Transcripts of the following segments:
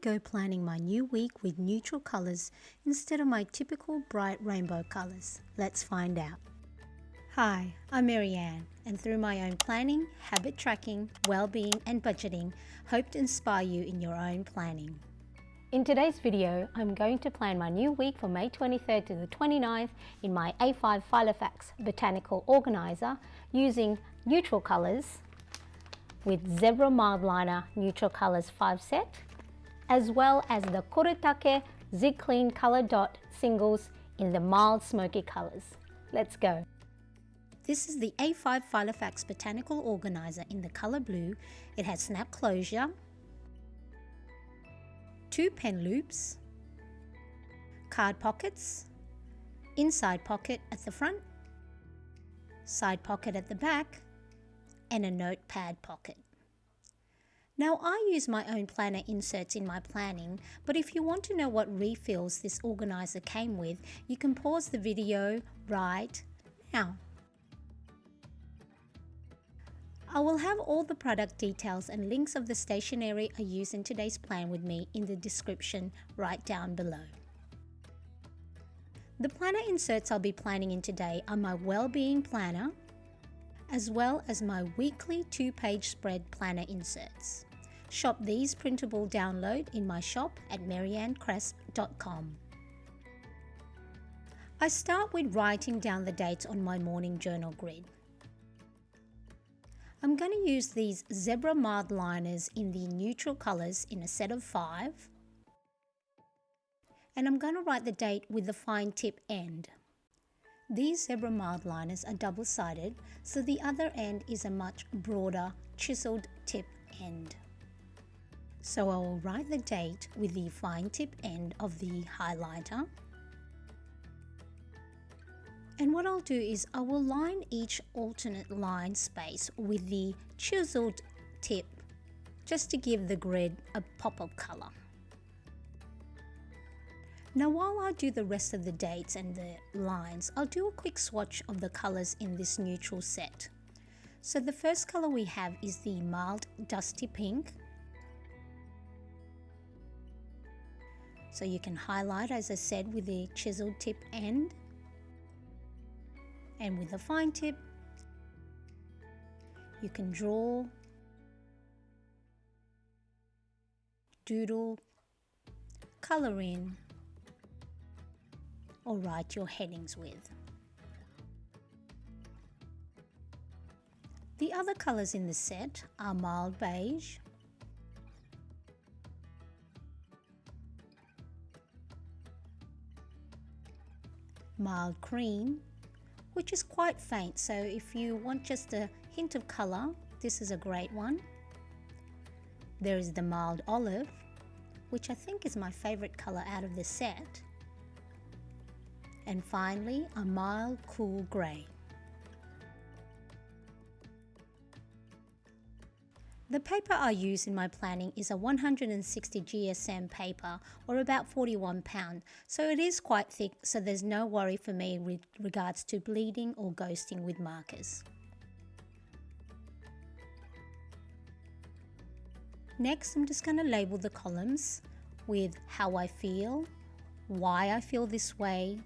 go planning my new week with neutral colours instead of my typical bright rainbow colours? Let's find out. Hi, I'm Mariane, and through my own planning, habit tracking, well-being and budgeting, hope to inspire you in your own planning. In today's video, I'm going to plan my new week for May 23rd to the 29th in my A5 Filofax Botanical Organizer using neutral colours with Zebra Mild Liner Neutral Colours 5 set, as well as the Kuretake Zig Clean Colour Dot singles in the mild smoky colours. Let's go. This is the A5 Filofax Botanical Organizer in the colour blue. It has snap closure, 2 pen loops, card pockets, inside pocket at the front, side pocket at the back, and a notepad pocket. Now I use my own planner inserts in my planning, but if you want to know what refills this organizer came with, you can pause the video right now. I will have all the product details and links of the stationery I use in today's plan with me in the description right down below. The planner inserts I'll be planning in today are my well-being planner, as well as my weekly 2-page spread planner inserts. Shop these printable download in my shop at marianecresp.com. I start with writing down the dates on my morning journal grid. I'm going to use these Zebra Mild Liners in the neutral colours in a set of 5. And I'm going to write the date with the fine tip end. These Zebra Mild Liners are double-sided, so the other end is a much broader chiselled tip end. So I will write the date with the fine tip end of the highlighter. And what I'll do is I will line each alternate line space with the chiseled tip just to give the grid a pop of colour. Now while I do the rest of the dates and the lines, I'll do a quick swatch of the colours in this neutral set. So the first colour we have is the mild dusty pink. So you can highlight, as I said, with the chiseled tip end. And with a fine tip, you can draw, doodle, colour in, or write your headings with. The other colours in the set are mild beige, mild cream, which is quite faint, so if you want just a hint of colour, this is a great one. There is the mild olive, which I think is my favourite colour out of the set. And finally, a mild cool grey. The paper I use in my planning is a 160 GSM paper, or about 41 pound, so it is quite thick, so there's no worry for me with regards to bleeding or ghosting with markers. Next, I'm just going to label the columns with how I feel, why I feel this way,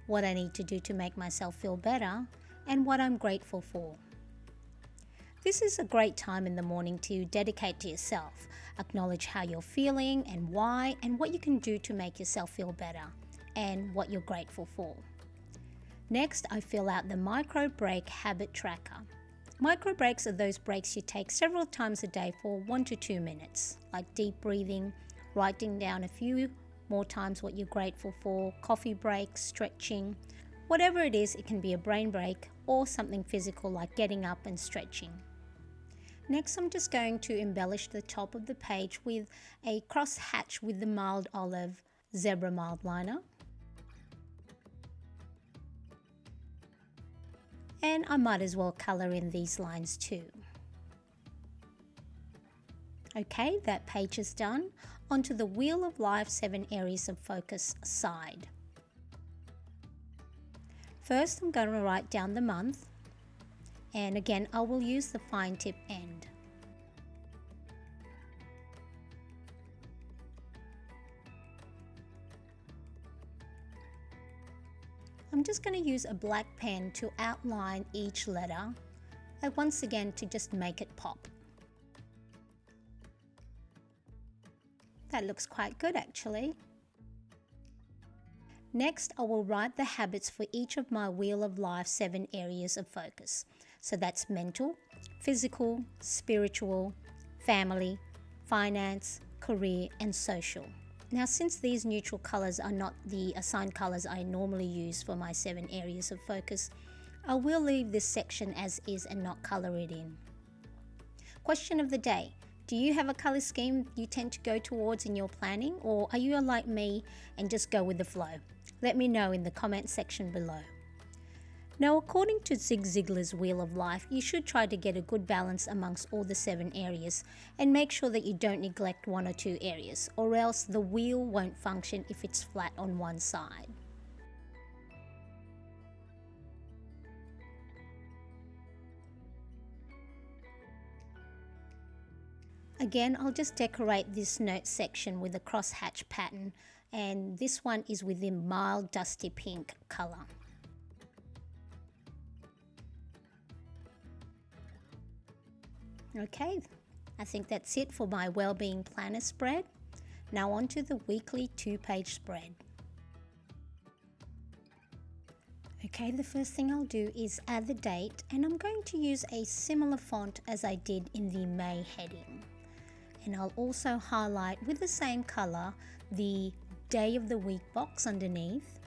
what I need to do to make myself feel better, and what I'm grateful for. This is a great time in the morning to dedicate to yourself, acknowledge how you're feeling and why, and what you can do to make yourself feel better, and what you're grateful for. Next, I fill out the micro break habit tracker. Micro breaks are those breaks you take several times a day for 1 to 2 minutes, like deep breathing, writing down a few more times what you're grateful for, coffee breaks, stretching. Whatever it is, it can be a brain break or something physical like getting up and stretching. Next, I'm just going to embellish the top of the page with a cross hatch with the mild olive Zebra Mild Liner. And I might as well colour in these lines too. Okay, that page is done. Onto the Wheel of Life 7 Areas of Focus side. First, I'm going to write down the month, and again I will use the fine tip end. I'm just going to use a black pen to outline each letter, and once again to just make it pop. That looks quite good actually. Next, I will write the habits for each of my Wheel of Life 7 areas of focus. So that's mental, physical, spiritual, family, finance, career, and social. Now, since these neutral colors are not the assigned colors I normally use for my 7 areas of focus, I will leave this section as is and not color it in. Question of the day. Do you have a color scheme you tend to go towards in your planning, or are you like me and just go with the flow? Let me know in the comment section below. Now, according to Zig Ziglar's Wheel of Life, you should try to get a good balance amongst all the 7 areas and make sure that you don't neglect 1 or 2 areas, or else the wheel won't function if it's flat on one side. Again, I'll just decorate this note section with a crosshatch pattern, and this one is with the mild dusty pink color. Okay, I think that's it for my Wellbeing Planner spread. Now on to the weekly 2-page spread. Okay, the first thing I'll do is add the date, and I'm going to use a similar font as I did in the May heading. And I'll also highlight with the same color the day of the week box underneath.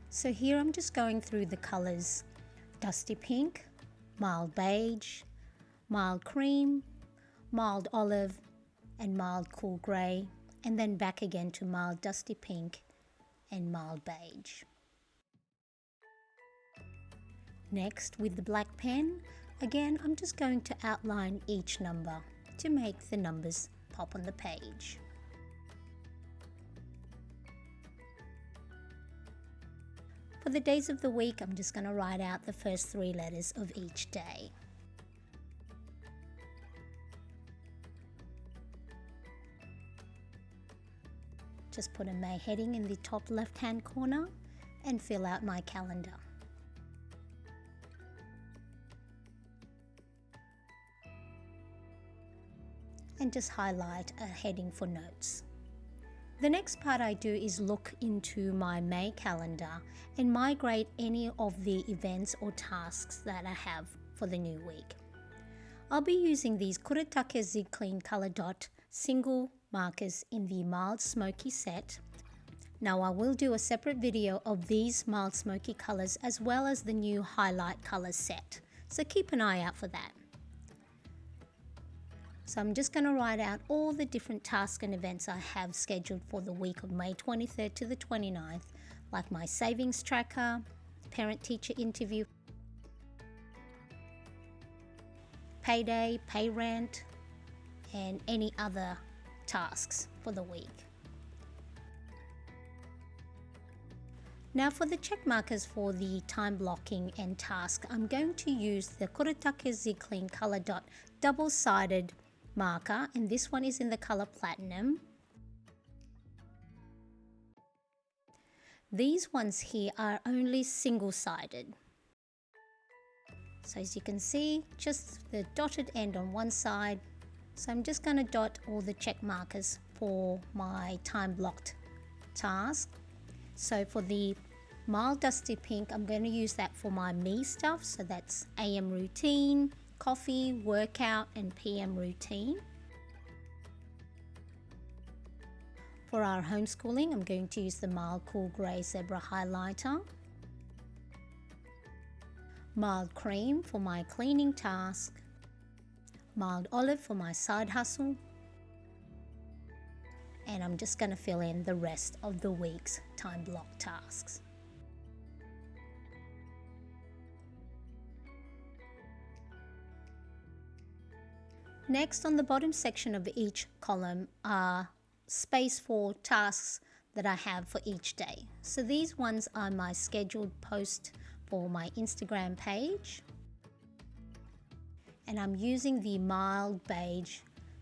So here I'm just going through the colors: dusty pink, mild beige, mild cream, mild olive, and mild cool grey, and then back again to mild dusty pink and mild beige. Next, with the black pen, again I'm just going to outline each number to make the numbers pop on the page. For the days of the week, I'm just going to write out the first 3 letters of each day. Just put a May heading in the top left-hand corner and fill out my calendar. And just highlight a heading for notes. The next part I do is look into my May calendar and migrate any of the events or tasks that I have for the new week. I'll be using these Kuretake Zig Clean Color Dot single markers in the mild smoky set. Now I will do a separate video of these mild smoky colors as well as the new highlight color set, so keep an eye out for that. So I'm just going to write out all the different tasks and events I have scheduled for the week of May 23rd to the 29th, like my savings tracker, parent-teacher interview, payday, pay rent, and any other tasks for the week. Now for the check markers for the time blocking and task, I'm going to use the Kuretake Zig Clean Color Dot double-sided marker, and this one is in the color Platinum. These ones here are only single-sided. So as you can see, just the dotted end on one side. So I'm just going to dot all the check markers for my time blocked task. So for the mild dusty pink, I'm going to use that for my me stuff. So that's AM routine, coffee, workout, and PM routine. For our homeschooling, I'm going to use the mild cool grey zebra highlighter. Mild cream for my cleaning task. Mild olive for my side hustle. And I'm just going to fill in the rest of the week's time block tasks. Next, on the bottom section of each column are space for tasks that I have for each day. So these ones are my scheduled post for my Instagram page. And I'm using the mild beige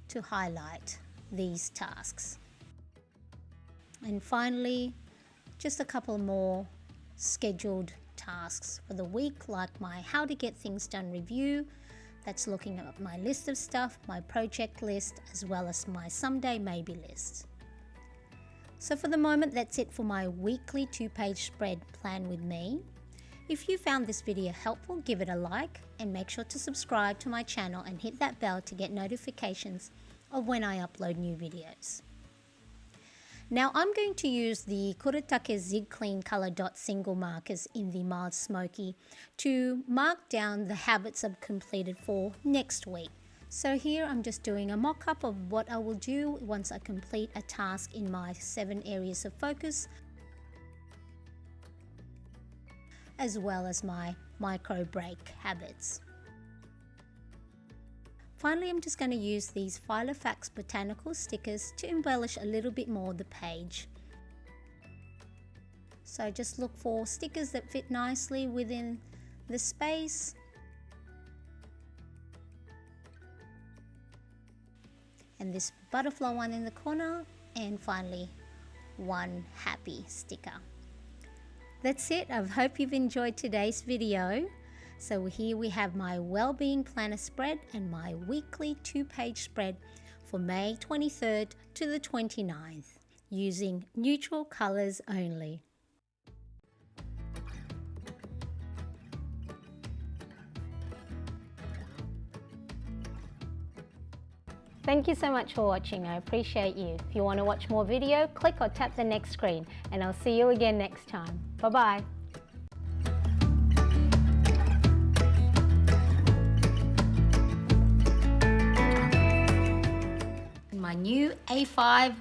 to highlight these tasks. And finally, just a couple more scheduled tasks for the week, like my how to get things done review. That's looking at my list of stuff, my project list, as well as my someday maybe list. So for the moment, that's it for my weekly 2-page spread plan with me. If you found this video helpful, give it a like and make sure to subscribe to my channel and hit that bell to get notifications of when I upload new videos. Now I'm going to use the Kuretake Zig Clean Color Dot single markers in the Mild Smoky to mark down the habits I've completed for next week. So here I'm just doing a mock-up of what I will do once I complete a task in my 7 areas of focus, as well as my micro break habits. Finally, I'm just going to use these Filofax Botanical stickers to embellish a little bit more the page. So just look for stickers that fit nicely within the space. And this butterfly one in the corner, and finally one happy sticker. That's it. I hope you've enjoyed today's video. So here we have my Wellbeing Planner spread and my weekly 2-page spread for May 23rd to the 29th using neutral colors only. Thank you so much for watching. I appreciate you. If you want to watch more video, click or tap the next screen, and I'll see you again next time. Bye-bye. My new A5